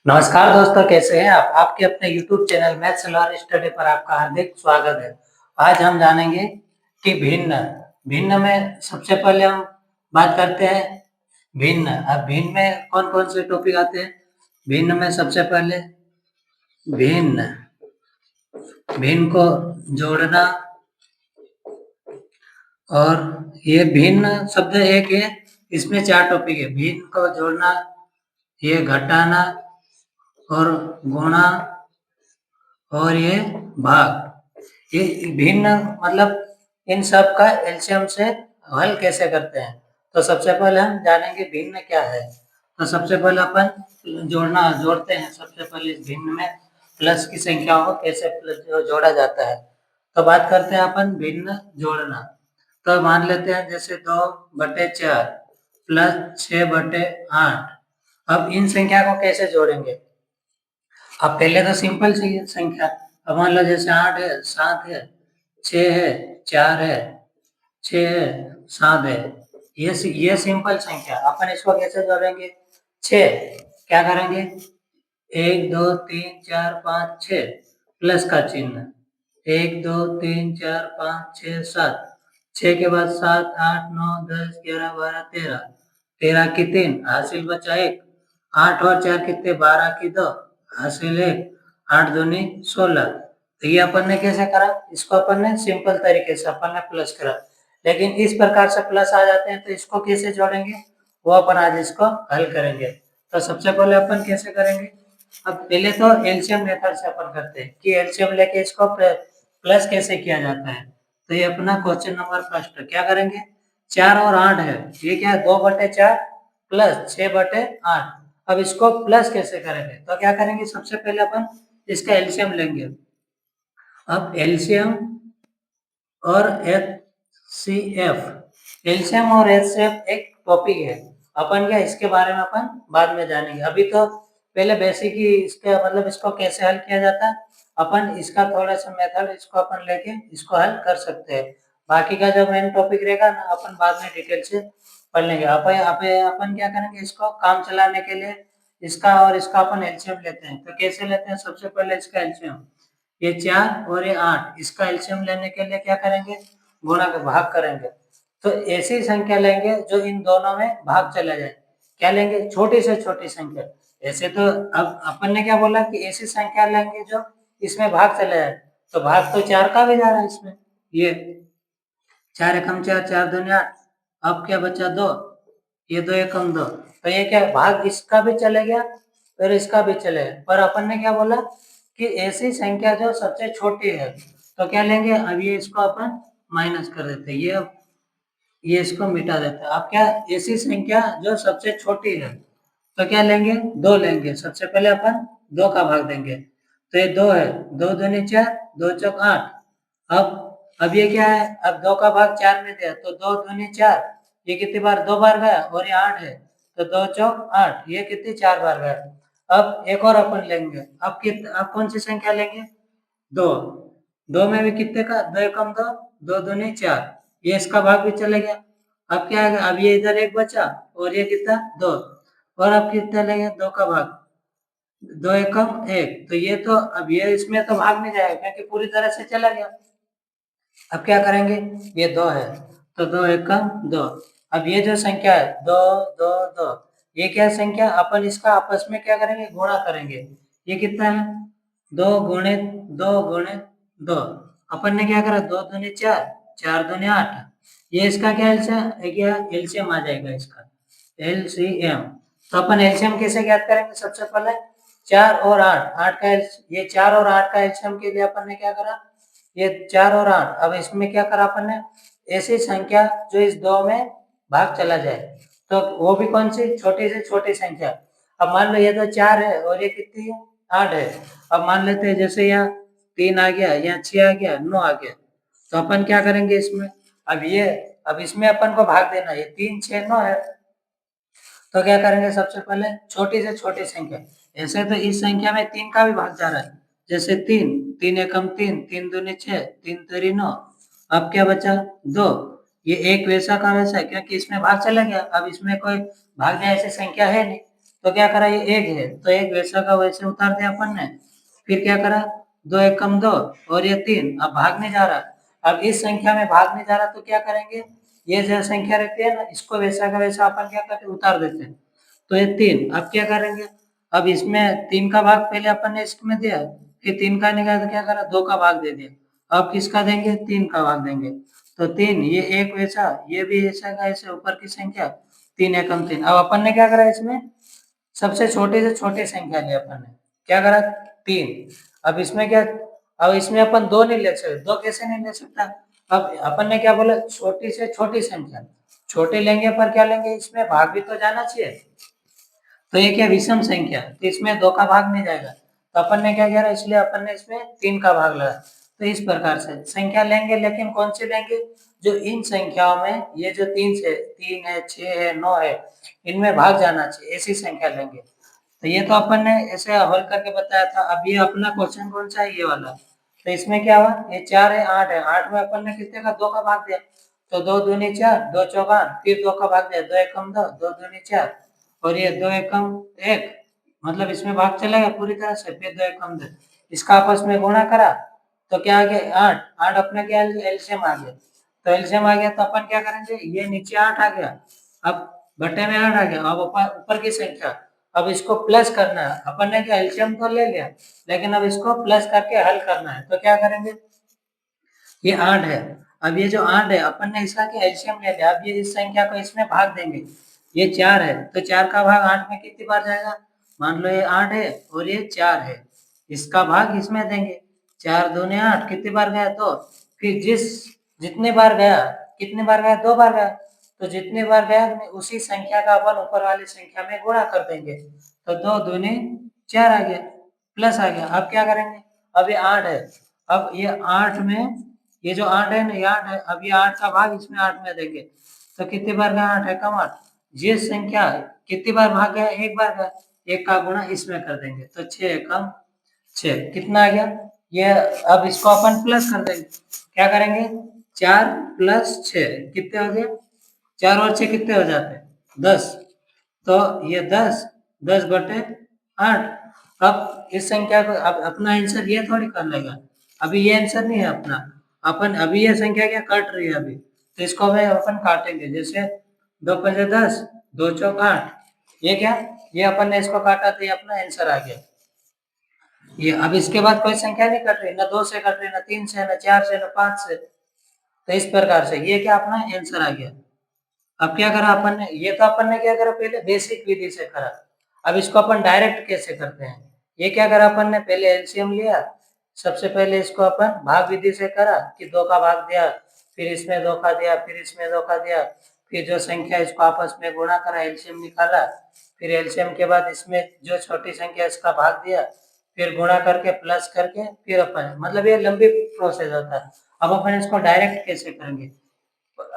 नमस्कार दोस्तों, कैसे हैं आप? आपके अपने YouTube channel maths learn study पर आपका हार्दिक स्वागत है। आज हम जानेंगे कि भिन्न भिन्न में सबसे पहले हम बात करते हैं भिन्न। अब भिन्न में कौन-कौन से टॉपिक आते हैं? भिन्न में सबसे पहले भिन्न भिन्न को जोड़ना, और ये भिन्न शब्द एक है, इसमें 4 टॉपिक है। भिन्न को जोड़ना, ये घटाना और गुणा और ये भाग। ये भिन्न मतलब इन सब का एलसीएम से हल कैसे करते हैं। तो सबसे पहले हम जानेंगे भिन्न क्या है। तो सबसे पहले अपन जोड़ते हैं। सबसे पहले इस भिन्न में प्लस की संख्याओं को कैसे जोड़ा जाता है। तो बात करते हैं अपन भिन्न जोड़ना। तो मान लेते हैं जैसे 2/4 प्लस 6/8। अब इन संख्या को कैसे जोड़ेंगे। अब पहले तो सिंपल चाहिए संख्या। अब मान लो जैसे 8 है, 7 है, 6 है, 4 है, 6 है, 7 है। ये सिंपल संख्या। अपन इसको कैसे जोड़ेंगे। 6 क्या करेंगे, 1 2 3 4 5 6 प्लस का चिन्ह, 1 2 3 4 5 6 7, 6 के बाद 7 8 9 10 11 12 13, 13 की 3 हासिल बचा 1, 8 और 4 कितने, 12 की 2 हासिल 1, 8 दूनी 16। तो ये अपन ने कैसे करा, इसको अपन ने सिंपल तरीके से अपन ने प्लस करा। लेकिन इस प्रकार से प्लस आ जाते हैं, तो इसको कैसे जोड़ेंगे वो अपन आज इसको हल करेंगे। तो सबसे पहले अपन कैसे करेंगे। अब पहले तो एलसीएम मेथड से अपन करते हैं कि एलसीएम लेके इसको प्लस कैसे किया जाता है। तो ये अपना क्वेश्चन नंबर फर्स्ट क्या करेंगे। 4 और 8 है, ये क्या है, 2/4 प्लस 6/8। अब इसको प्लस कैसे करेंगे। तो क्या करेंगे, सबसे पहले अपन इसका एलसीएम लेंगे। अब एलसीएम और एचसीएफ, एलसीएम और एचसीएफ एक टॉपिक है। अपन क्या इसके बारे में अपन बाद में जानेंगे। अभी तो पहले बेसिक ही इसके मतलब इसको कैसे हल किया जाता है, अपन इसका थोड़ा सा मेथड इसको अपन लेके इसको हल कर सकते हैं। बाकी का जो मेन टॉपिक रहेगा ना, अपन बाद में डिटेल से पढ़ लेंगे। अपन क्या करेंगे, इसको काम चलाने के लिए इसका और इसका अपन एलसीएम लेते हैं। तो कैसे लेते हैं, सबसे पहले इसका एलसीएम, ये 4 और ये 8, इसका एलसीएम लेने के लिए क्या करेंगे, गुणा के भाग करेंगे। तो ऐसी संख्या लेंगे जो इन दोनों में भाग चला जाए। क्या लेंगे, छोटी से छोटी संख्या। ऐसे तो अब अपन ने क्या बोला कि ऐसी संख्या लेंगे जो इसमें भाग चला जाए। तो भाग तो 4 का भी जा रहा है इसमें, ये 4 एकम 4 4 दूनी 8। अब क्या बचा 2, ये 2 एकम 2। तो ये क्या भाग इसका भी चले गया और इसका भी चले गया। पर अपन ने क्या बोला कि ऐसी संख्या जो सबसे छोटी है। तो क्या लेंगे, अब ये इसको अपन माइनस कर देते हैं, ये इसको मिटा देते हैं। अब क्या, ऐसी संख्या जो सबसे छोटी है। तो क्या लेंगे, 2 लेंगे। सबसे पहले अपन 2 का भाग देंगे। तो ये 2 है, 2 दूनी 4, 2 चौक 8। अब ये क्या है, अब 2 का भाग 4 में दिया तो 2 दूनी 4, ये कितनी बार, 2 बार गया, और ये 8 है तो 2 चौक 8, ये कितनी 4 बार गया। अब एक और अपन लेंगे। अब कौन सी संख्या लेंगे, 2। 2 में भी कितने का, 2 एकम 2, 2 दूनी 4, ये इसका भाग भी चले गया। अब क्या है, अब ये इधर एक बचा और ये कितना 2, और अब कितना लेंगे, 2 का भाग, 2 एकम 1। तो ये तो अब ये इसमें तो भाग नहीं जाएगा क्योंकि पूरी तरह से चला गया। अब क्या करेंगे, ये 2 है तो 2 एकम 2। अब ये जो संख्या है 2 2 2, ये क्या संख्या, अपन इसका आपस में क्या करेंगे, गुणा करेंगे। ये कितना है, 2 गुणे 2 गुणे 2। अपन ने क्या करा, 2 दूनी 4, 4 दूनी 8। ये इसका क्या एलसीएम आ जाएगा इसका, एलसीएम। तो अपन एलसीएम कैसे ज्ञात करेंगे, सबसे पहले 4 और 8, 8 का ये 4 और 8 का एलसीएम के लिए अपन ने क्या करा, ये 4 और 8। अब इसमें क्या करा अपन ने, ऐसी संख्या जो इस 2 में भाग चला जाए। तो वो भी कौन सी, छोटी से छोटी संख्या। अब मान लो ये तो 4 है और ये कितनी है, 8 है। अब मान लेते हैं जैसे यहाँ 3 आ गया, यहाँ 6 आ गया, 9 आ गया। तो अपन क्या करेंगे इसमें, अब इसमें अपन को भाग देना, ये 3 6 9 है। तो क्या करेंगे, सबसे पहले छोटी से छोटी संख्या। ऐसे तो इस संख्या में 3 का भी भाग जा रहा है, जैसे 3, 3 एकम 3, 3 दूनी 6, 3 तिरी 9। अब क्या बचा, 2। ये एक वैसा का वैसा है क्योंकि इसमें भाग चला गया। अब इसमें कोई भाग जाए ऐसी संख्या है नहीं, तो क्या करा, ये एक है तो एक वैसा का वैसे उतार दिया अपन ने। फिर क्या करा, दो एकम दो और ये तीन, अब भाग नहीं जा रहा। अब इस संख्या में भाग नहीं जा रहा तो क्या करेंगे, ये जो संख्या रहती है ना, इसको वैसा का वैसा अपन क्या करते उतार देते हैं। तो ये तीन, अब क्या करेंगे, अब इसमें तीन का भाग पहले अपन ने इसमें दिया, फिर तीन का निकाला तो क्या करा, दो का भाग दे दिया। अब किसका देंगे, तीन का भाग देंगे। तो तीन, ये एक वैसा, ये भी ऐसा का ऐसे, ऊपर की संख्या तीन एकम तीन। अब अपन ने क्या करा, इसमें सबसे छोटे से छोटी संख्या ली अपन ने, क्या करा, तीन। अब इसमें क्या, अब इसमें अपन दो नहीं ले सकते, दो कैसे नहीं ले सकता। अब अपन ने क्या बोला, छोटी से छोटी संख्या, छोटे लेंगे पर क्या लेंगे, इसमें भाग भी तो जाना चाहिए। तो ये क्या, विषम संख्या, तो इसमें दो का भाग नहीं जाएगा, तो अपन ने क्या किया, इसलिए अपन ने इसमें तीन का भाग लगा। तो इस प्रकार से संख्या लेंगे, लेकिन कौन सी लेंगे, जो इन संख्याओं में ये जो तीन है, छह है, नौ है, इनमें भाग जाना चाहिए, ऐसी संख्या लेंगे। तो ये तो अपन ने ऐसे हल करके बताया था। अब ये अपना क्वेश्चन कौन सा है, ये वाला। तो इसमें क्या हुआ, ये चार है, आठ है, आठ में अपन ने कितने का, दो का भाग दिया। तो दो दूनी चार, दो चौका, फिर दो का भाग दिया, दो एकम दो, दो दूनी चार, और ये दो एकम एक, मतलब इसमें भाग चलेगा पूरी तरह से। फिर दो एकम दो, इसका आपस में गुणा करा तो क्या आ गया, आठ। आठ अपने क्या एलसीएम आ गया। तो एलसीएम आ गया तो अपन क्या करेंगे, ये नीचे आठ आ गया, अब बटे में आठ आ गया, अब ऊपर ऊपर की संख्या, अब इसको प्लस करना है। अपन ने क्या एलसीएम तो ले लिया, लेकिन अब इसको प्लस करके हल करना है। तो क्या करेंगे, ये आठ है, अब ये जो आठ है अपन ने इसका क्या एलसीएम ले लिया, अब ये इस संख्या को इसमें भाग देंगे। ये चार है तो चार का भाग आठ में कितनी बार जाएगा, मान लो ये आठ है और ये चार है, इसका भाग इसमें देंगे। चार दूने आठ, कितनी बार गया, दो। फिर जितने बार गया, कितने बार गया, दो बार गया, तो जितने बार गया उसी संख्या का अपन ऊपर वाली संख्या में गुणा कर देंगे। तो दो दूने चार आ गया, प्लस आ गया। अब क्या करेंगे, अब ये आठ है, अब ये आठ में, ये जो आठ है ना, ये आठ है, अब ये आठ का भाग इसमें आठ में देंगे। तो कितनी बार गया, आठ है कम आठ, ये संख्या कितनी बार भाग गया, एक बार गया, एक का गुणा इसमें कर देंगे। तो छह कम छह, कितना आ गया ये। अब इसको अपन प्लस कर देंगे, क्या करेंगे, चार प्लस छह कितने हो गए, चार और छह कितने हो जाते हैं, दस। तो ये दस, दस बटे आठ। अब इस संख्या को, अब अपना आंसर ये थोड़ी कर लेगा, अभी ये आंसर नहीं है अपना। अपन अभी ये संख्या क्या कट रही है अभी, तो इसको हमें अपन काटेंगे। जैसे दो पंजे दस, दो चौक आठ, ये क्या, ये अपन ने इसको काटा तो ये अपना आंसर आ गया। ये अब इसके बाद कोई संख्या नहीं कट रही, ना दो से कट रही, ना तीन से, ना चार से, ना पांच से। तो इस प्रकार से ये क्या अपना आंसर आ गया। अब क्या करा अपन ने, ये तो अपन ने क्या करा, पहले बेसिक विधि से करा। अब इसको अपन डायरेक्ट कैसे करते हैं, ये क्या करा अपन ने, पहले एलसीएम लिया, सबसे पहले इसको अपन भाग विधि से करा कि दो का भाग दिया, फिर इसमें दो का दिया, फिर इसमें दो का दिया, फिर जो संख्या इसको आपस में गुणा करा, एलसीएम निकाला, फिर एलसीएम के बाद इसमें जो छोटी संख्या इसका भाग दिया, फिर गुणा करके प्लस करके फिर अपन, मतलब ये लंबी प्रोसेस होता है। अब अपन इसको डायरेक्ट कैसे करेंगे,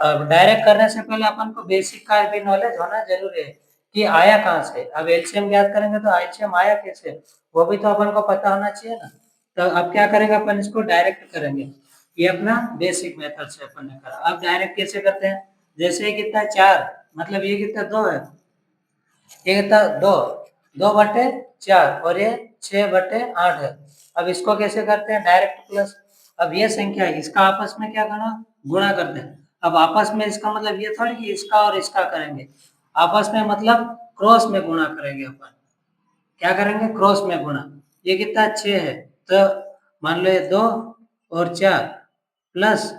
डायरेक्ट करने से पहले अपन को बेसिक का भी नॉलेज होना जरूरी है कि आया कहाँ से। अब एलसीएम ज्ञात करेंगे तो एलसीएम आया कैसे, वो भी तो अपन को पता होना चाहिए ना। तो अब क्या करेंगे, अपन इसको डायरेक्ट करेंगे। ये अपना बेसिक मेथड से अपन ने करा। अब डायरेक्ट कैसे करते हैं, जैसे ये कितना है, चार, मतलब ये कितना, दो है, ये कितना, दो, दो बटे चार, और ये छह बटे आठ है। अब इसको कैसे करते हैं, डायरेक्ट प्लस। अब ये संख्या है, इसका आपस में क्या करना, गुणा करते हैं। अब आपस में इसका मतलब ये थोड़ी कि इसका और इसका करेंगे, आपस में मतलब क्रॉस में गुणा करेंगे अपन। क्या करेंगे, क्रॉस में गुणा। ये कितना, छह है, तो मान लो ये दो और चार प्लस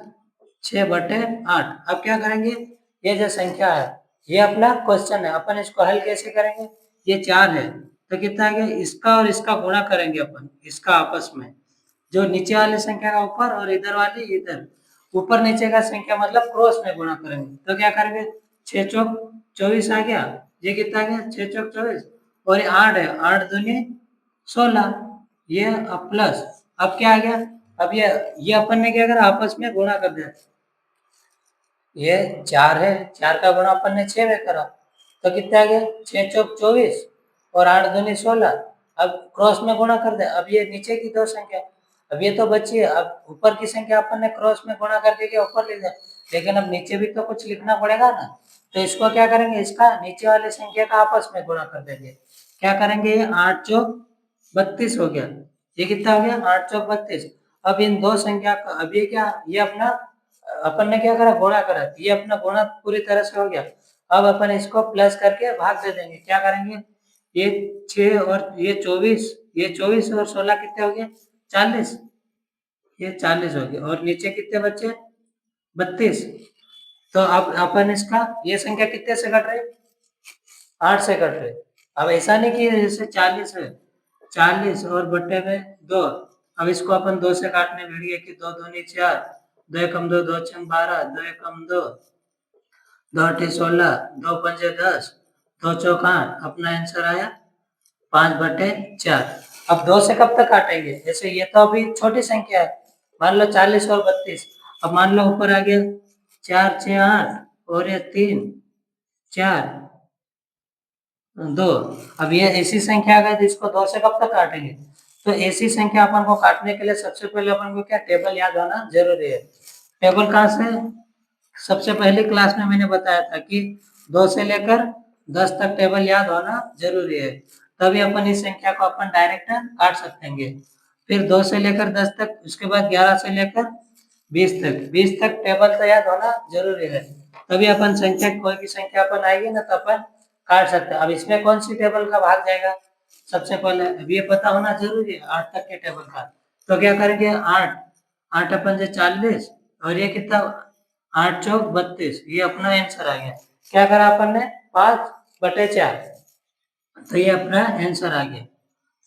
छह बटे आठ। अब क्या करेंगे, ये जो संख्या है ये अपना क्वेश्चन है, अपन इसको हल कैसे करेंगे। ये चार है तो कितना आ गया, इसका और इसका गुणा करेंगे अपन, इसका आपस में, जो नीचे वाली संख्या का ऊपर और इधर वाली इधर, ऊपर नीचे का संख्या मतलब क्रॉस में गुणा करेंगे। तो क्या करेंगे, छह चौक चौबीस आ गया, ये कितना आ गया, छह चौक चौबीस, और ये आठ है, आठ दूनी सोलह, ये अब प्लस। अब क्या आ गया, अब ये अपन ने क्या करा, आपस में गुणा कर दिया। ये चार है, चार का गुणा अपन ने छह में करा, तो कितना आ गया, छह चौक चौबीस और आठ दूनी सोलह। अब क्रॉस में गुणा कर दे, अब ये नीचे की दो संख्या, अब ये तो बची है, अब ऊपर की संख्या अपन ने क्रॉस में गुणा करके क्या ऊपर ले जाए, लेकिन अब नीचे भी तो कुछ लिखना पड़ेगा ना। तो इसको क्या करेंगे, इसका नीचे वाले संख्या का आपस में गुणा कर देंगे। क्या करेंगे, ये 8 चौक 32 हो गया। ये कितना हो गया, 8 चौक 32। अब इन दो संख्या का, अब ये क्या, ये अपना अपन ने क्या करा, गुणा करा, ये अपना गुणा पूरी तरह से हो गया। अब अपन इसको प्लस करके भाग दे देंगे। क्या करेंगे, ये 6 और ये 24, ये 24 और 16 कितने हो गए, 40। ये 40 हो गया और नीचे कितने बचे, 32। तो अब अपन इसका, ये संख्या कितने से कट रही, 8 से कट रही। अब ऐसा नहीं कि जैसे 40 है, 40 और बट्टे में 2। अब इसको अपन 2 से काटने बैठ गए कि 2 दूनी 4, 2 एकम 2, 2 छंग 12, 2 एकम 2, 2 अट्ठे 16, 2 पंजे 10, 2 चौक 8। अपना आंसर आया 5/4। अब 2 से कब तक काटेंगे, जैसे ये तो अभी छोटी संख्या है, मान लो 40 और 32। अब मान लो ऊपर आ गया 4 6 8 और ये 3 4 2। अब ये ऐसी संख्या आ गई तो इसको 2 से कब तक काटेंगे। तो ऐसी संख्या अपन को काटने के लिए सबसे पहले अपन को क्या, टेबल याद होना जरूरी है। टेबल कहाँ से, सबसे पहली क्लास में मैंने बताया था कि 2 से लेकर 10 तक टेबल याद होना जरूरी है, तभी अपन इस संख्या को अपन डायरेक्ट काट सकेंगे। फिर 2 से लेकर 10 तक, उसके बाद 11 से लेकर 20 तक टेबल तो याद होना जरूरी है, तभी अपन संख्या, कोई भी संख्या अपन आएगी ना तो अपन काट सकते हैं। अब इसमें कौन सी टेबल का भाग जाएगा, सबसे पहले अब ये पता होना जरूरी है 8 तक के टेबल का। तो क्या करेंगे, 8 8 अपन से 40 और ये कितना, 8 चौक 32। ये अपना आंसर आ गया। क्या करा अपन ने, 5/4। तो ये अपना आंसर आ गया।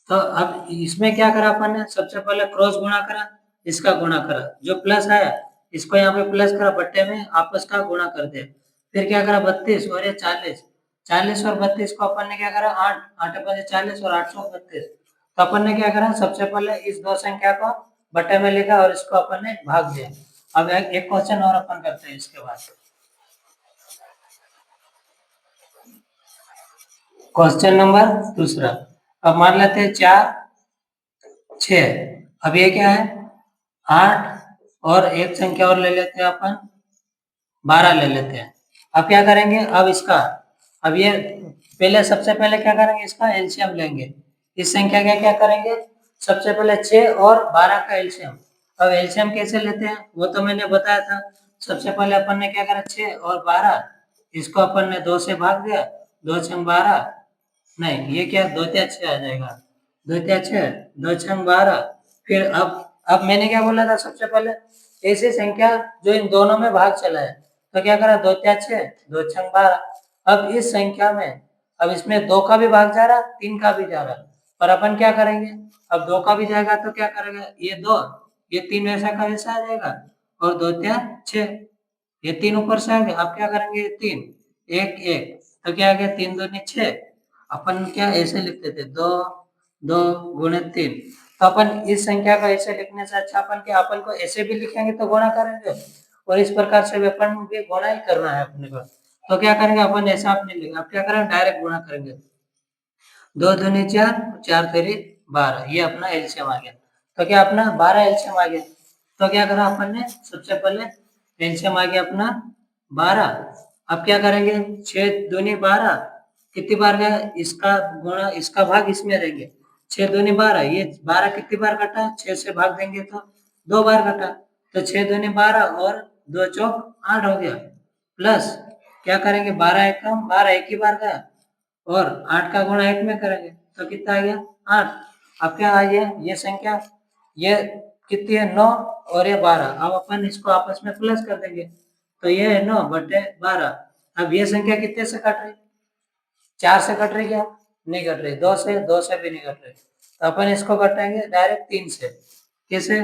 तो अब इसमें क्या करा अपन ने, सबसे पहले क्रॉस गुणा करा, इसका गुणा करा, जो प्लस आया इसको यहाँ पे प्लस करा, बट्टे में आपस का गुणा कर दिया। फिर क्या करा, 32 और ये 40, 40 और 32 को अपन ने क्या करा, 8 8 अपन 40 और 8 32। तो अपन ने क्या करा, सबसे पहले इस दो संख्या को बट्टे में लिखा और इसको अपन ने भाग दिया। अब एक क्वेश्चन और अपन करते हैं इसके बाद। क्वेश्चन नंबर दूसरा। अब मान लेते हैं 4 6। अब ये क्या है, 8 और एक संख्या और ले लेते हैं अपन, 12 ले लेते हैं। अब क्या करेंगे, अब इसका, अब ये पहले, सबसे पहले क्या करेंगे, इसका एलसीएम लेंगे। इस संख्या का क्या करेंगे, सबसे पहले 6 और 12 का एलसीएम। अब एलसीएम कैसे लेते हैं वो तो मैंने बताया था। सबसे पहले अपन ने क्या करा, 6 और 12, इसको अपन ने 2 से भाग दिया, 2 छंग 12, नहीं ये क्या, 2 तिया 6 आ जाएगा, 2 तिया 6, 2 छंग 12। फिर अब मैंने क्या बोला था, सबसे पहले ऐसी संख्या जो इन दोनों में भाग चला है, तो क्या करा, 2 तिया 6, 2 छंग 12। अब इस संख्या में, अब इसमें 2 का भी भाग जा रहा, 3 का भी जा रहा, पर अपन क्या करेंगे, अब 2 का भी जाएगा तो क्या करेगा, ये 2, ये 3 वैसा का वैसा आ जाएगा, और 2 तिया 6, ये 3 ऊपर से आ गया। अब क्या करेंगे, 3 1 1, तो क्या आ गया, 3 दूनी 6। अपन क्या ऐसे लिखते थे, 2 2 गुणे 3। तो अपन इस संख्या को ऐसे लिखने से अच्छा अपन क्या, अपन को ऐसे भी लिखेंगे तो गुणा करेंगे, और इस प्रकार से भी अपन भी गुणा ही करना है अपने को। तो क्या करेंगे, अपन ऐसा अपने लिखेंगे। अब क्या करेंगे, डायरेक्ट गुणा करेंगे, 2 दूनी 4, 4 तेरी 12, ये अपना एलसीएम आ गया। तो क्या अपना 12 एलसीएम आ गया। तो क्या करा अपन ने, सबसे पहले एलसीएम आ गया अपना 12। अब क्या करेंगे, 6 दूनी 12, कितनी बार गया, इसका गुणा, इसका भाग इसमें देंगे, 6 दूनी 12, ये 12 कितनी बार कटा, 6 से भाग देंगे तो 2 बार कटा, तो 6 दूनी 12 और 2 चौक 8 हो गया। प्लस क्या करेंगे, 12 एकम 12, एक ही बार गया, और 8 का गुणा 1 में करेंगे तो कितना आ गया, 8। अब क्या आ गया, ये संख्या, ये कितनी है, 9 और ये 12। अब अपन इसको आपस में प्लस कर देंगे, तो ये है 9/12। अब ये संख्या कितने से कट रही, 4 से कट रही क्या, नहीं कट रही, 2 से भी नहीं कट रही। तो अपन इसको कटेंगे डायरेक्ट 3 से। कैसे,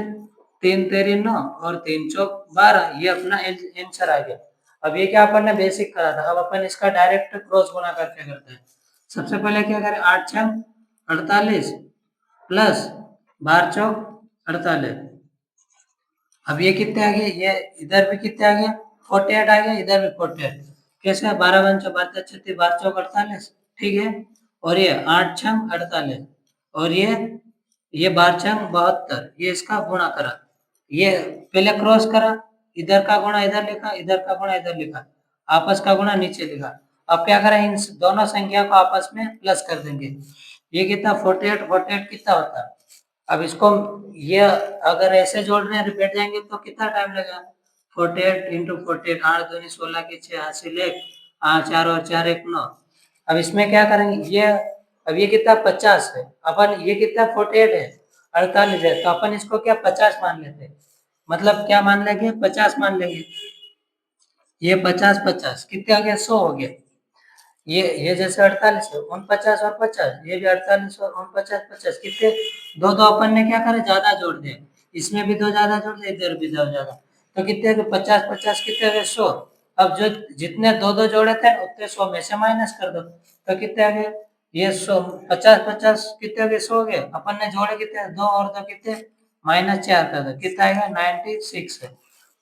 3 तेरी 9 और 3 चौक 12, ये अपना आंसर आ गया। अब ये क्या अपन ने बेसिक करा था, अब अपन इसका डायरेक्ट क्रॉस गुणा करके करते हैं। सबसे पहले क्या करें, 8 छंग 48 प्लस 12 चौक 48। अब ये कितने आ गए, ये इधर भी कितने आ गया, 48 आ गया, इधर भी 48। कैसे, 12 पंचो 12 छत्तीस, 12 चौक 48, ठीक है। और ये 8 छंग 48, और ये 12 छंग 72, ये इसका गुणा करा, ये पहले क्रॉस करा, इधर का गुणा इधर लिखा, इधर का गुणा इधर लिखा। आपस का गुणा नीचे लिखा। अब क्या करें, इन दोनों संख्या को आपस में प्लस कर देंगे। ये कितना 48 कितना होता है। अब इसको ये अगर ऐसे जोड़ रहे हैं रिपीट जाएंगे तो कितना टाइम लगेगा। 48 इंटू 48, 8 दूनी 16 की 6 हासिल 1, 8 4 और 4 1 9। अब इसमें क्या करेंगे, ये अब ये कितना 50 है, अपन ये कितना 48 है, 48 है, तो अपन इसको क्या 50 मान लेते हैं। मतलब क्या मान लेंगे, 50 मान लेंगे। ये 50 50 कितने आ गया, 100 हो गया। ये जैसे 48 है, 49 और 50, ये भी 48 और 49 50 कितने, दो दो अपन ने क्या करे ज्यादा जोड़ दिया, इसमें भी दो ज्यादा जोड़ दिया, इधर भी दो ज्यादा, तो कितने 50 50 कितने गए 100। अब जो जितने दो दो जोड़े थे उतने 100 में से माइनस कर दो, तो कितने आ गए, ये 100 50 50 कितने हो गए 100 हो गए, अपन ने जोड़े कितने, दो और दो कितने -4 कर दो, कितना आएगा 96 है।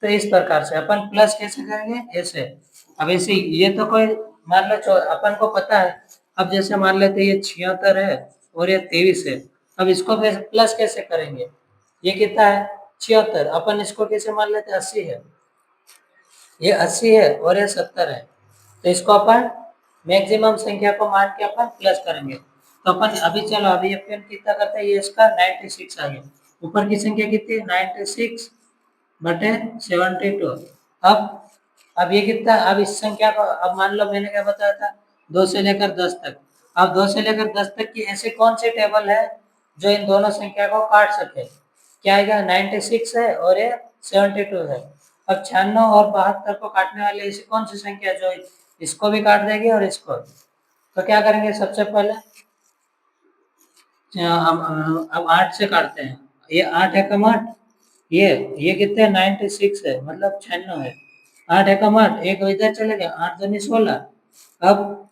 तो इस प्रकार से अपन प्लस कैसे करेंगे, ऐसे। अब ऐसे ये तो कोई मान लो अपन को पता है। अब जैसे मान लेते ये 76 है और ये 23 है। अब इसको प्लस कैसे करेंगे, ये कितना है 76, अपन इसको कैसे मान लेते 80 है, ये 80 है और ये 70 है, तो इसको अपन मैक्सिमम संख्या को मान के अपन प्लस करेंगे। तो अपन अभी चलो अभी अपन कितना करते हैं, ये इसका 96 आ गया, ऊपर की संख्या कितनी है 96 बटे 72। अब ये कितना, अब इस संख्या को अब मान लो मैंने क्या बताया था 2 से लेकर 10 तक। अब 2 से लेकर 10 तक की ऐसी कौन सी टेबल है जो इन दोनों संख्या को काट सके, क्या आएगा 96 है और ये 72 है। अब 96 और 72 को काटने वाली ऐसी कौन सी संख्या जो इसको भी काट देगी और इसको, तो क्या करेंगे सबसे पहले अब 8 से काटते हैं, ये 8 है कम 8, ये कितने 96 है मतलब 96 है, 8 है कम 8, एक इधर चले गया, 8 दूनी 16, अब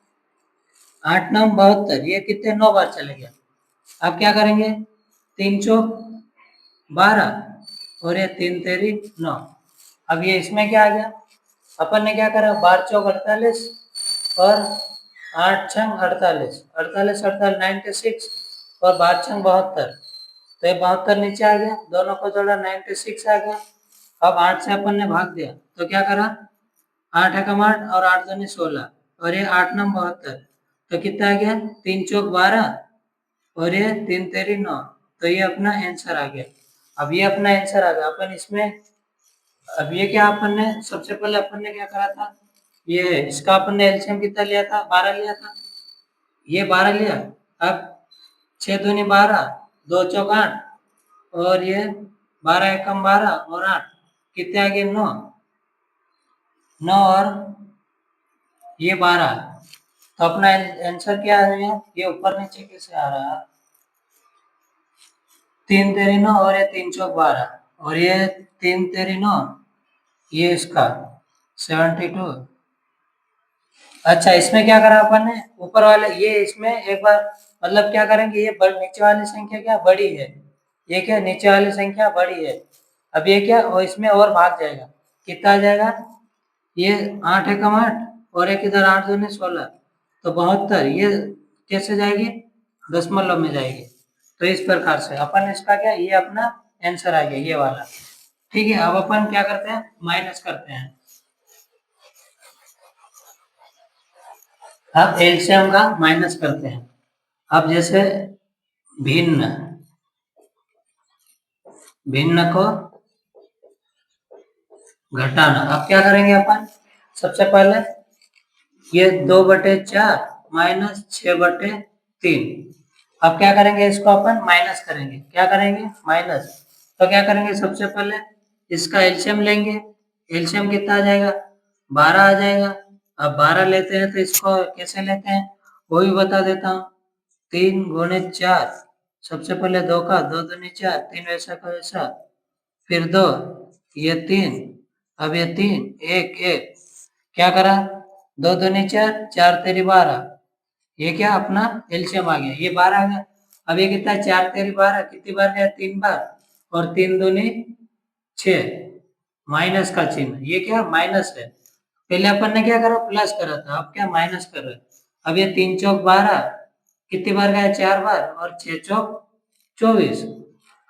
8 9 72, ये कितने 9 बार चले गया। अब क्या करेंगे, 3 चौक 12 और ये 3 तेरी 9। अब ये इसमें क्या आ गया, अपन ने क्या करा 12 चौक 48 और 8 छंग 48, 48 48 96 और 12 छंग 72, तो ये 72 नीचे आ गया, दोनों को जोड़ा 96 आ गया। अब 8 से अपन ने भाग दिया तो क्या करा, 8 है कम 8 और 8 दूनी 16 और ये 8 9 72, तो कितना आ गया 3 चौक 12 और ये 3 तेरी 9, तो ये अपना आंसर आ गया। अब ये अपना आंसर आ गया, अपन इसमें अब ये क्या अपन ने सबसे पहले अपन ने क्या करा था, ये इसका अपन ने एलसीएम कितना लिया था 12 लिया था, ये 12 लिया। अब 6 दूनी 12, 2 चौक 8 और ये 12 एकम 12 और 8 कितने आ गए 9, 9 और ये 12, तो अपना आंसर क्या आ रहा है, ये ऊपर नीचे कैसे आ रहा है, 3 तेरी 9 और ये 3 चौक 12 और ये 3 तेरी 9, ये इसका 72। अच्छा इसमें क्या करा अपन ने, ऊपर वाले ये इसमें एक बार मतलब क्या करेंगे, ये नीचे वाली संख्या क्या बड़ी है, ये क्या नीचे वाली संख्या बड़ी है। अब ये क्या और इसमें और भाग जाएगा, कितना आ जाएगा, ये 8 है कम 8 और एक इधर 8 दूनी 16, तो 72, ये कैसे जाएगी दशमलव में जाएगी। तो इस प्रकार से अपन इसका क्या, ये अपना आंसर आ गया ये वाला। ठीक है, अब अपन क्या करते हैं माइनस करते हैं। अब एलसीएम का माइनस करते हैं। अब जैसे भिन्न, भिन्न को घटाना, अब क्या करेंगे अपन, सबसे पहले ये 2/4 माइनस 6/3। अब क्या करेंगे, इसको अपन माइनस करेंगे, क्या करेंगे माइनस, तो क्या करेंगे सबसे पहले इसका एलसीएम लेंगे, एलसीएम कितना आ जाएगा 12 आ जाएगा। अब 12 लेते हैं तो इसको कैसे लेते हैं वो भी बता देता हूँ, 3 गुणे 4, सबसे पहले 2 का 2 दूनी 4, 3 वैसा का वैसा, फिर 2, ये 3, अब ये 3 1 1, क्या करा 2 दूनी 4, 4 तेरी 12, ये क्या अपना एलसीएम आ गया, ये 12 आ गया। अब ये कितना 4 तेरी 12 कितनी बार गया 3 बार, और 3 दूनी 6, माइनस का चिन्ह, ये क्या माइनस है, पहले अपन ने क्या करा प्लस करा था, अब क्या माइनस कर रहे हैं। अब ये 3 चौक 12 कितनी बार गया 4 बार और 6 चौक 24।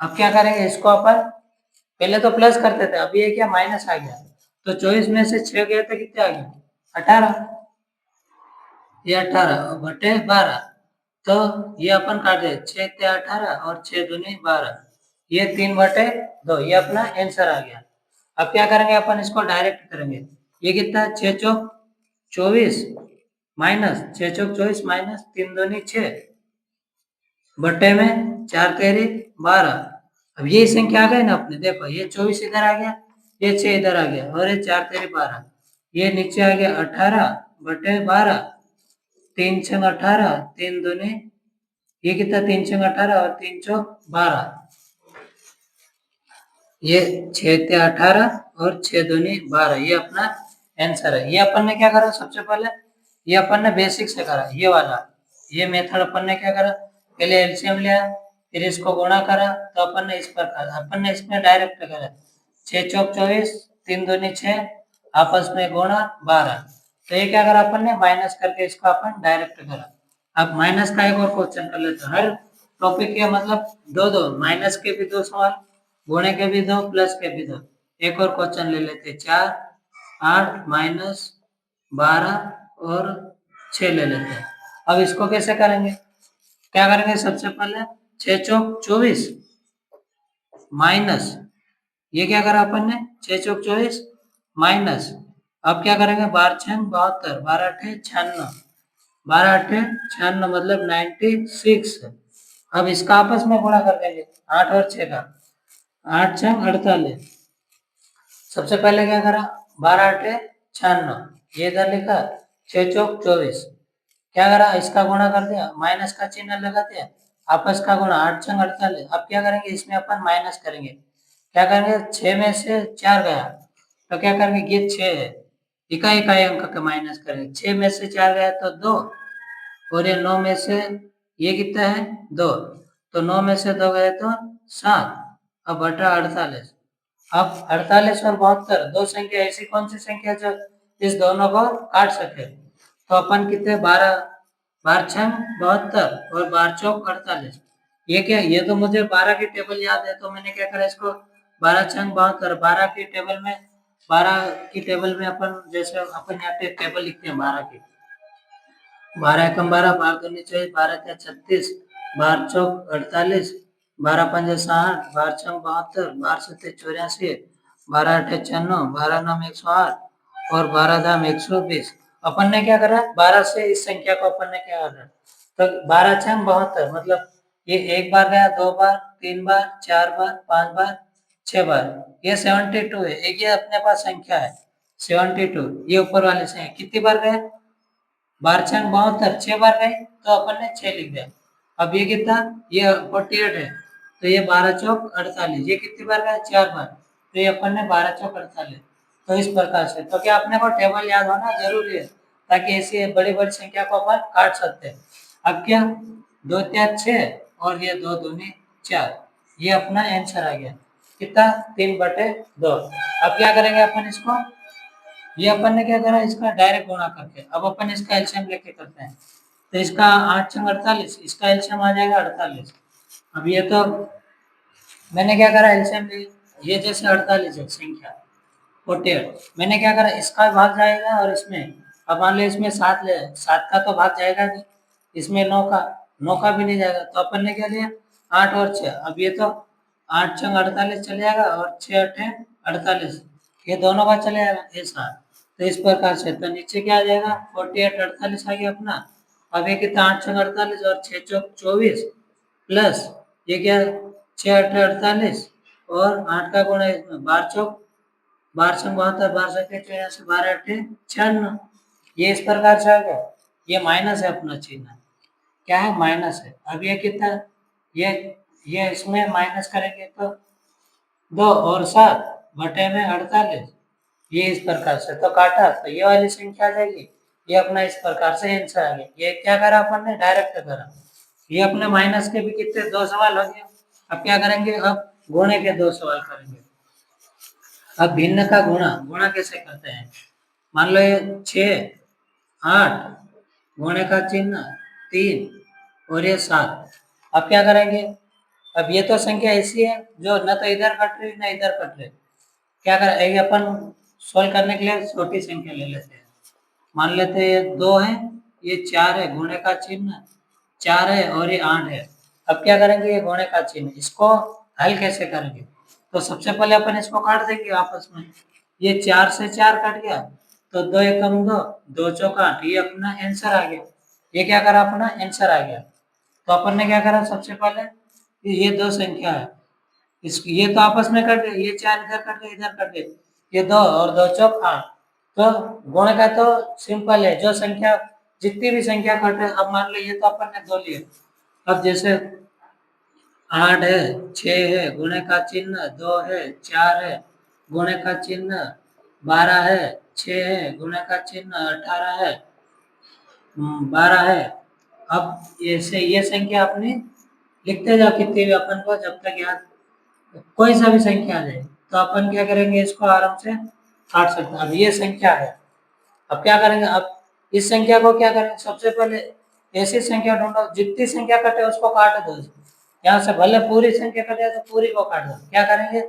अब क्या करेंगे इसको अपन, पहले तो प्लस करते थे अब ये क्या माइनस आ गया, तो 24 में से 6 गए तो कितने आ गए 18, ये 18 बटे 12, तो ये अपन काट दे 6 ते 18 और 6 दूनी 12, ये 3/2, ये अपना आंसर आ गया। अब क्या करेंगे अपन इसको डायरेक्ट करेंगे, ये कितना 6 चौक 24 माइनस 6 चौक 24 माइनस 3 दूनी 6 बटे में 4 तेरी 12। अब ये संख्या आ गई ना अपने, देखो ये 24 इधर आ गया, ये 6 इधर आ गया और ये 4 तेरी 12, ये नीचे आ गया 18 बटे 12, 3 छंग 18, 3 दूनी, ये कितना 3 छंग 18 और 3 चौक 12, ये 6 ते 18 और 6 दूनी 12, ये अपना आंसर है। ये अपन ने क्या करा, सबसे पहले ये अपन ने बेसिक से करा, ये वाला ये मेथड अपन ने क्या करा, पहले एलसीएम लिया, फिर इसको गुणा करा, तो अपन ने इस प्रकार, अपन ने इसमें डायरेक्ट करा 6 चौक 24, 3 दूनी 6, आपस में गुणा 12, तो ये क्या करा अपन ने माइनस करके इसको अपन डायरेक्ट करा। अब माइनस का एक और क्वेश्चन कर लेते हैं, हर टॉपिक के मतलब दो दो माइनस के भी 2 सवाल, गुणे के भी 2, प्लस के भी 2, एक और क्वेश्चन ले लेते हैं 4 8 माइनस 12 और 6 ले लेते हैं। अब इसको कैसे करेंगे, क्या करेंगे, सबसे पहले 6 चौक 24 माइनस, ये क्या करा अपन ने 6 चौक 24 माइनस, अब क्या करेंगे 12 छंग 72, 12 अठे 96, 12 अठे 96 मतलब 96। अब इसका आपस में गुणा कर देंगे 8 और 6 का, 8 छंग 48, सबसे पहले क्या करा 12 अठे 96, ये इधर लिखा 6 चौक 24, क्या करा इसका गुणा कर दिया, माइनस का चिन्ह लगा दिया, आपस का गुणा 8 छंग 48। अब क्या करेंगे इसमें अपन माइनस करेंगे, क्या करेंगे 6 में से 4 गया, तो क्या करेंगे ये 6 है, इकाई इकाई अंक का माइनस करेंगे, 6 में से 4 गया तो 2, और ये 9 में से ये कितना है 2, तो 9 में से 2 गए तो 7, अब बटा 48। अब 48 और 72 दो संख्या ऐसी कौन सी संख्या जो इस दोनों को काट सके, तो अपन कितने 12, 12 छंग 72 और 12 चौक 48, ये क्या, ये तो मुझे 12 की टेबल याद है, तो मैंने क्या करा इसको 12 छंग 72, 12 की टेबल में, 12 की टेबल में अपन जैसे अपन यहाँ पे टेबल लिखते हैं 12 की, 12 एकम 12, 12 दूनी 24, 12 त्या 36, 12 चौक 48, 12 पंजे 60, 12 छंग 72, 12 सत्ते 84, 12 अठे 96, 12 नम 108 और 12 धाम 120। अपन ने क्या करा 12 से इस संख्या को अपन ने क्या करा, तो 12 छंग 72 मतलब ये एक बार गया, 2 बार, 3 बार, 4 बार, 5 बार, 6 बार, ये 72 है, एक ये अपने पास संख्या है 72, ये ऊपर वाले से कितनी बार गए, 12 छंग 72, 6 बार गए, तो अपन ने 6 लिख दिया। अब ये कितना, ये 48 है, तो ये 12 चौक 48, ये कितनी बार गया 4 बार, तो ये अपन ने 12 चौक 48, तो इस प्रकार से, तो क्या अपने को टेबल याद होना जरूरी है, ताकि ऐसी बड़ी बड़ी संख्या को अपन काट सकते हैं। अब क्या 2 त्या 6 और ये 2 दूनी 4, ये अपना आंसर आ गया कितना 3/2। अब क्या करेंगे अपन इसको, ये अपन ने क्या करा इसका डायरेक्ट गुणा करके, अब अपन इसका एलसीएम लेके करते हैं, तो इसका 8 छंग 48, इसका एलसीएम आ जाएगा 48। अब ये तो मैंने क्या करा एलसीएम ले, ये जैसे 48 है संख्या 48, मैंने क्या करा इसका भाग जाएगा और इसमें, अब मान लो इसमें 7 ले, 7 का तो भाग जाएगा नहीं, इसमें 9 का, 9 का भी नहीं जाएगा, तो अपन ने क्या लिया 8 और 6, अब ये तो 8 छंग 48 चले जाएगा और 6 अठे 48, ये दोनों का चले जाएगा ये 7, तो इस प्रकार से, तो नीचे क्या आ जाएगा 48 48 आ गया अपना। अब ये कितना 8 छंग 48 और 6 चौक 24 प्लस ये क्या 6 अठे 48 और 8 का गुणा इसमें 12 चौक 12 छंग 72, 12 सत्ते 84, 12 अठे 96, ये इस प्रकार से आ गया, ये माइनस है अपना चिन्ह, क्या है माइनस है। अब ये कितना, ये ये इसमें माइनस करेंगे तो 2 और 7 बटे में 48, ये इस प्रकार से तो काटा, तो ये वाली संख्या आ जाएगी, ये अपना इस प्रकार से आंसर आ गया। ये क्या करा अपन ने डायरेक्ट करा, ये अपने माइनस के भी कितने 2 सवाल हो गए। अब क्या करेंगे, अब गुणे के 2 सवाल करेंगे। अब भिन्न का गुणा, गुणा कैसे करते हैं, मान लो ये 6 8 गुणे का चिन्ह 3 और ये 7, अब क्या करेंगे, अब ये तो संख्या ऐसी है जो न तो इधर कट रही न इधर कट रही, क्या करें ये अपन सोल्व करने के लिए छोटी संख्या ले लेते हैं, मान लेते हैं ये 2 है, ये 4 है, गुणे का चिन्ह 4 है और ये 8 है। अब क्या करेंगे, ये गुणे का चिन्ह, इसको हल कैसे करेंगे? तो सबसे पहले अपन इसको काट देंगे आपस में। ये 4 से 4 कट गया, तो 2 एकम 2, 2 चौक 8, ये अपना आंसर आ गया। ये क्या करा, अपना आंसर आ गया। तो अपन ने क्या करा, सबसे पहले ये दो संख्या है, इस ये तो आपस में कट गए, ये 4 इधर कट गए, इधर कट गए, ये 2 और 2 चौक 8। तो गुण का तो सिंपल है, जो संख्या जितनी भी संख्या कटे, अब मान लो ये तो अपन ने 2 लिए, अब जैसे 8 है, 6 है, गुणे का चिन्ह 2 है, 4 है, गुणे का चिन्ह 12 है, 6 है, गुणे का चिन्ह 18 है, 12 है। अब ऐसे ये संख्या अपनी लिखते जाओ कितनी भी, अपन को जब तक याद, कोई सा भी संख्या आ जाए तो अपन क्या करेंगे, इसको आराम से काट सकते हैं। अब ये संख्या है, अब क्या करेंगे, अब इस संख्या को क्या करेंगे, सबसे पहले ऐसी संख्या ढूंढो जितनी संख्या कटे उसको काट दो। यहाँ से भले पूरी संख्या कटे तो पूरी को काट दो। क्या करेंगे,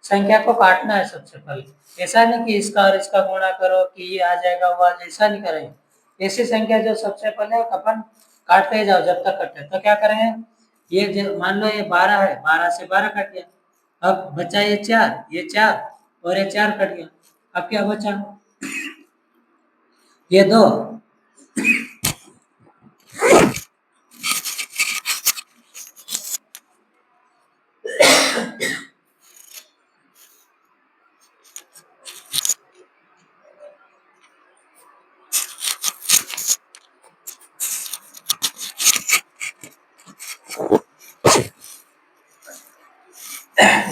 संख्या को काटना है सबसे पहले। ऐसा नहीं कि इसका और इसका गुणा करो कि ये आ जाएगा वो ऐसा नहीं करेंगे। ऐसी संख्या जो सबसे पहले अपन काटते जाओ जब तक कटे। तो क्या करेंगे, ये मान लो ये 12 है, 12 से 12 कट गया, अब बचा ये 4, ये 4 और ये 4 कट गया। अब क्या बचा, ये 2।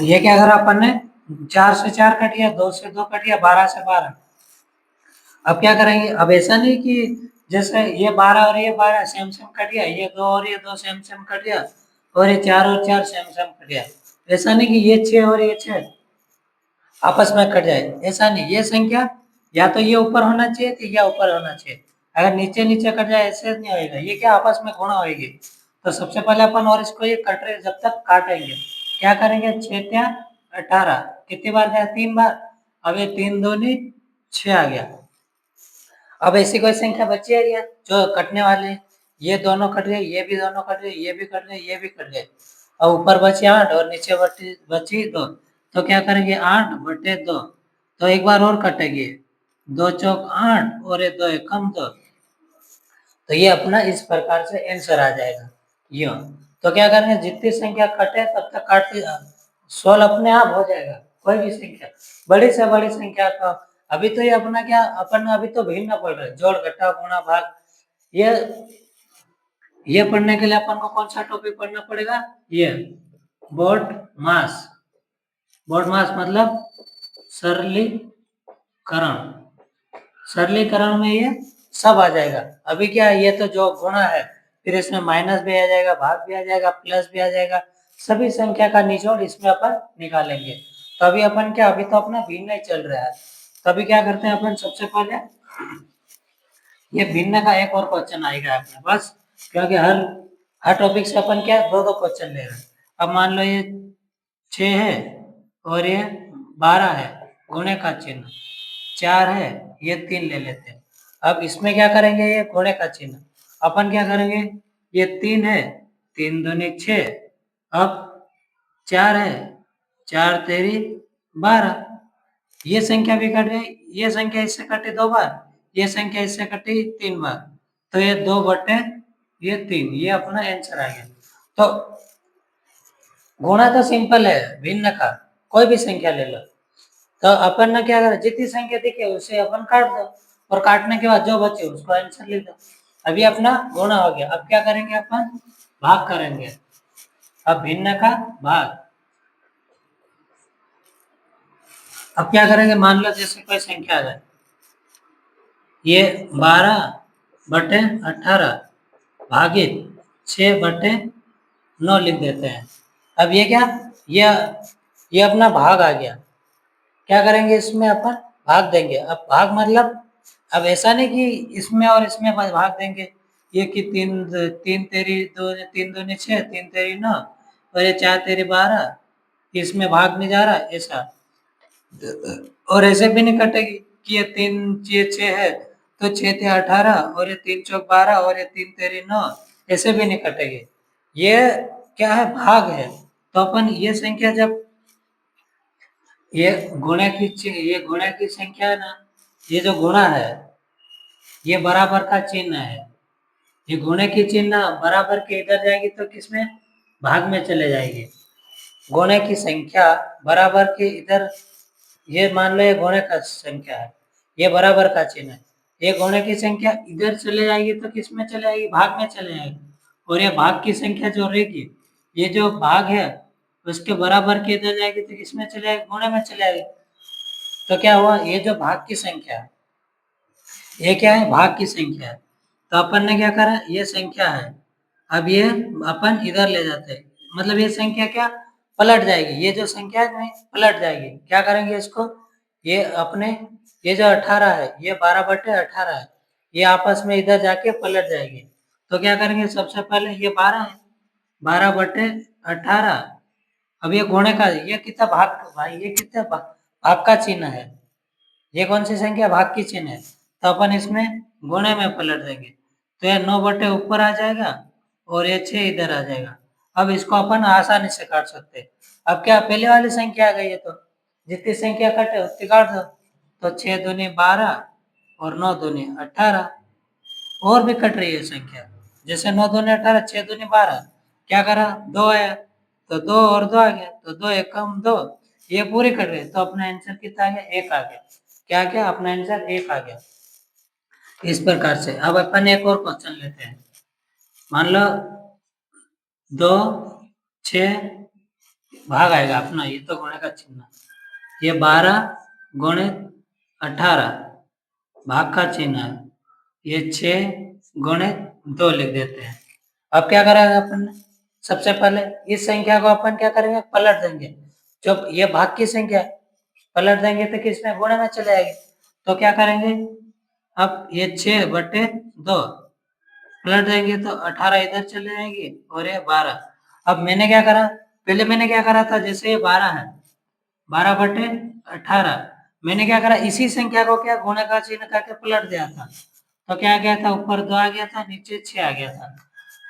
ये क्या करा अपन ने, 4 से 4 कट गया, 2 से 2 कट गया, 12 से 12। अब क्या करेंगे, अब ऐसा नहीं कि जैसे ये 12 और ये 12 सेम सेम कट गया, ये 2 और ये 2 सेम सेम कट गया, और ये 4 और 4 सेम सेम कट गया। ऐसा नहीं कि ये 6 और ये 6 आपस में कट जाए, ऐसा नहीं। ये संख्या या तो ये ऊपर होना चाहिए थी या ऊपर होना चाहिए। अगर नीचे नीचे कट जाए ऐसे नहीं होएगा, ये क्या आपस में गुणा होएगी। तो सबसे पहले अपन और इसको ये कट रहे जब तक काटेंगे, क्या करेंगे, 6 त्या 18 कितनी बार गया, 3 बार। अब ये 3 दूनी 6 आ गया। अब ऐसी कोई संख्या बची है क्या जो कटने वाले हैं? ये दोनों कट गए, ये भी दोनों कट गए, ये भी कट गए, ये भी कट गए। अब ऊपर बचे 8 और नीचे बची 2। तो क्या करेंगे, 8/2, तो एक बार और कटेगी, 2 चौक 8 और ये 2 एकम 2। तो ये अपना इस प्रकार से आंसर आ जाएगा यो। तो क्या करेंगे, जितनी संख्या कटे तब तक काटते, सोल्व अपने आप हो जाएगा। कोई भी संख्या, बड़ी से बड़ी संख्या का। अभी तो ये अपना क्या, अपन अभी तो भिन्न पढ़ रहे, जोड़ घटा गुणा भाग। ये ये पढ़ने के लिए अपन को कौन सा टॉपिक पढ़ना पड़ेगा, ये बोर्ड मास। बोर्ड मास मतलब सरलीकरण। सरलीकरण में ये सब आ जाएगा। अभी क्या है, ये तो जो गुणा है, फिर इसमें माइनस भी आ जाएगा, भाग भी आ जाएगा, प्लस भी आ जाएगा, सभी संख्या का निचोड़ इसमें अपन निकालेंगे। तो अभी अपन क्या, अभी तो अपना भिन्न ही चल रहा है। तो अभी क्या करते हैं अपन, सबसे पहले ये भिन्न का एक और क्वेश्चन आएगा अपने बस, क्योंकि हर टॉपिक से अपन क्या दो दो क्वेश्चन ले रहे हैं। अब मान लो ये 6 है और ये 12 है, गुणे का चिन्ह 4 है, ये 3 ले लेते हैं। अब इसमें क्या करेंगे, ये घोड़े का चिन्ह अपन क्या करेंगे, ये 3 है, 3 दूनी 6, अब 4 है, 4 तेरी 12। ये संख्या भी कट गई, ये संख्या इससे कटी 2 बार, ये संख्या इससे कटी 3 बार, तो ये 2/3, ये अपना आंसर आ गया। तो गुणा तो सिंपल है, भिन्न का कोई भी संख्या ले लो। तो अपन ने क्या करा, जितनी संख्या दिखे उसे अपन काट दो, और काटने के बाद जो बचे उसको आंसर लिख दो। अभी अपना गुणा हो गया। अब क्या करेंगे, अपन भाग करेंगे। अब भिन्न का भाग, अब क्या करेंगे, मान लो जैसे कोई संख्या आ जाए, ये 12/18 भागित 6/9 लिख देते हैं। अब ये क्या, ये ये अपना भाग आ गया। क्या करेंगे, इसमें अपन भाग देंगे। अब भाग मतलब, अब ऐसा नहीं कि इसमें और इसमें भाग देंगे, ये कि 3 3 तेरी 2, 3 दूनी 6, 3 तेरी 9 और ये 4 तेरी 12, इसमें भाग नहीं जा रहा ऐसा। और ऐसे भी नहीं कटेगी कि ये 3 ये 6 है तो 6 × 18 और ये 3 × 4 12 और ये 3 × 3 9, ऐसे भी नहीं कटेंगे। ये क्या है, भाग है। तो अपन ये संख्या जब ये गुणा की संख्या है ना, ये जो गुणा है ये बराबर का चिन्ह है। ये गुणे की चिन्ह बराबर के इधर जाएगी तो किसमें, भाग में चले जाएगी। गुणे की संख्या बराबर के इधर, ये मान लो ये गुणे का संख्या है, ये बराबर का चिन्ह है। ये गुणे की संख्या इधर चले जाएगी तो किसमें चले जाएगी, भाग में चले जाएगी। और ये भाग की संख्या जो रहेगी, ये जो भाग है उसके बराबर के इधर जाएगी तो किसमें चले जाएगी, गुणे में चले जाएगी। तो क्या हुआ, ये जो भाग की संख्या है, ये क्या है, भाग की संख्या है। तो अपन ने क्या करा, ये संख्या है, अब ये अपन इधर ले जाते हैं, मतलब ये संख्या क्या पलट जाएगी, ये जो संख्या है नहीं पलट जाएगी। क्या करेंगे इसको, ये अपने ये जो 18 है ये 12/18 है, ये आपस में इधर जाके पलट जाएगी। तो क्या करेंगे, सबसे पहले ये 12 है, 12/18। अब ये गुणे का, ये कितना भाग, भाई ये कितना भाग का चिन्ह है, ये कौन सी संख्या, भाग की चिन्ह है। तो अपन इसमें गुणे में पलट देंगे, तो ये 9 बटे ऊपर आ जाएगा और ये 6 इधर आ जाएगा। अब इसको अपन आसानी से काट सकते हैं। अब क्या पहले वाली संख्या आ गई है, तो जितनी संख्या कटे उतनी काट दो। तो 6 दूनी 12 और 9 दूनी 18, और भी कट रही है संख्या, जैसे 9 दूनी 18, 6 दूनी 12, क्या करा, 2 आया, तो 2 और 2 आ गया, तो 2 एकम 2, ये पूरी कट रही है। तो अपना आंसर कितना आ गया, 1 आ गया। क्या क्या, अपना आंसर 1 आ गया। इस प्रकार से अब अपन एक और क्वेश्चन लेते हैं। मान लो 2 6 भाग आएगा अपना, ये तो गुणे का चिन्ह, ये 12 गुणे 18 भाग का चिन्ह है, ये 6 गुणे 2 लिख देते हैं। अब क्या करेंगे अपन ने, सबसे पहले इस संख्या को अपन क्या करेंगे, पलट देंगे। जब ये भाग की संख्या है, पलट देंगे तो किसमें, गुणे में चले आएगी। तो क्या करेंगे, अब ये 6/2 पलट देंगे तो 18 इधर चले जाएगी और ये 12। अब मैंने क्या करा, पहले मैंने क्या करा था, जैसे ये 12 है, 12/18, मैंने क्या करा, इसी संख्या को क्या गुणे का चिन्ह करके पलट दिया था। तो क्या गया था, ऊपर 2 आ गया था, नीचे 6 आ गया था।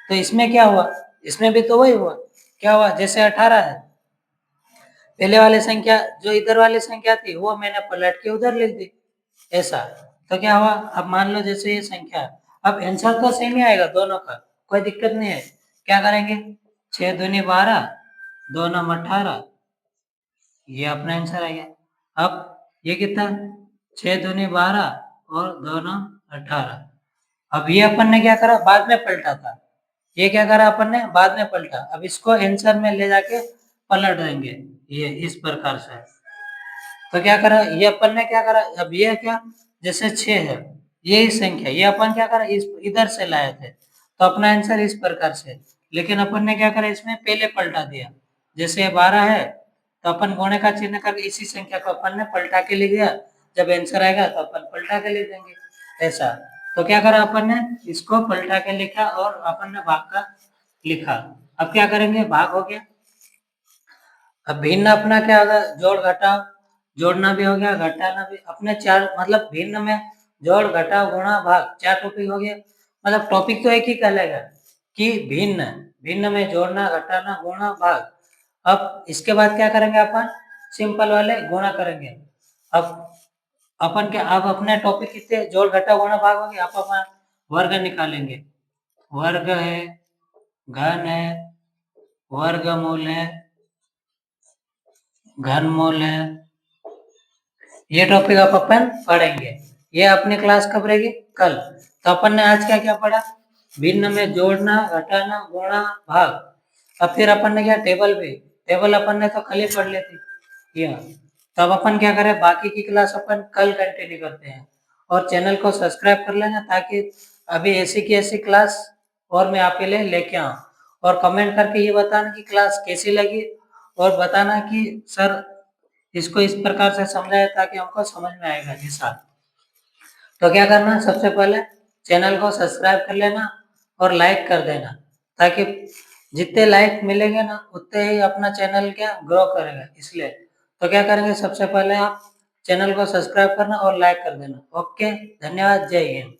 तो इसमें क्या हुआ, इसमें भी तो वही हुआ। क्या हुआ, जैसे 18 है, पहले वाली संख्या जो इधर वाली संख्या थी वो मैंने पलट के उधर लिख दी, ऐसा। तो क्या हुआ, अब मान लो जैसे ये संख्या, अब आंसर तो सेम ही आएगा दोनों का, कोई दिक्कत नहीं है। क्या करेंगे, 6 दूनी 12, 2 9 18, ये अपना आंसर आ गया। अब ये कितना, 6 दूनी 12 और 2 9 18। अब ये अपन ने क्या करा, बाद में पलटा था, ये क्या करा अपन ने, बाद में पलटा। अब इसको आंसर में ले जाके पलट देंगे, ये इस प्रकार से। तो क्या करा, ये अपन ने क्या करा, अब ये क्या, जैसे 6 है, ये संख्या, ये अपन क्या करा, इस इधर से लाए थे, तो अपना आंसर इस प्रकार से। लेकिन अपन ने क्या करा, इसमें पहले पलटा दिया, जैसे ये 12 है, तो अपन गुणे का चिन्ह करके इसी संख्या को अपन ने पलटा के लिख दिया। जब आंसर आएगा तो अपन पलटा के लिख देंगे, ऐसा। तो क्या करा अपन ने, इसको पलटा के लिखा और अपन ने भाग का लिखा। अब क्या करेंगे, भाग हो गया। अब भिन्न अपना क्या होगा, जोड़ घटाव, जोड़ना भी हो गया, घटाना भी। अपने चार मतलब भिन्न में जोड़ घटाव गुणा भाग 4 टॉपिक हो गया। मतलब टॉपिक तो एक ही कहलाएगा कि भिन्न, भिन्न में जोड़ना घटाना गुणा भाग। अब इसके बाद क्या करेंगे अपन, सिंपल वाले गुणा करेंगे। अब अपन क्या, अब अपने टॉपिक कितने, जोड़ घटाव गुणा भाग हो गया। अब अपन वर्ग निकालेंगे, वर्ग है, घन है, वर्गमूल है, घनमूल है, ये टॉपिक आप अपन पढ़ेंगे। ये अपनी क्लास कब रहेगी, कल। तो अपन ने आज क्या क्या पढ़ा, भिन्न में जोड़ना घटाना गुणा भाग। अब फिर अपन ने क्या, टेबल पे, टेबल अपन ने तो कल ही पढ़ ली थी ये। तब अपन क्या करें, बाकी की क्लास अपन कल कंटिन्यू करते हैं। और चैनल को सब्सक्राइब कर लेना, ताकि अभी ऐसी की ऐसी क्लास और मैं आपके लिए लेके आऊँ। और कमेंट करके ये बताना कि क्लास कैसी लगी, और बताना कि सर इसको इस प्रकार से समझाया ताकि हमको समझ में आएगा जी साहब। तो क्या करना, सबसे पहले चैनल को सब्सक्राइब कर लेना और लाइक कर देना, ताकि जितने लाइक मिलेंगे ना उतने ही अपना चैनल क्या ग्रो करेगा, इसलिए। तो क्या करेंगे, सबसे पहले आप चैनल को सब्सक्राइब करना और लाइक कर देना। ओके, धन्यवाद, जय हिंद।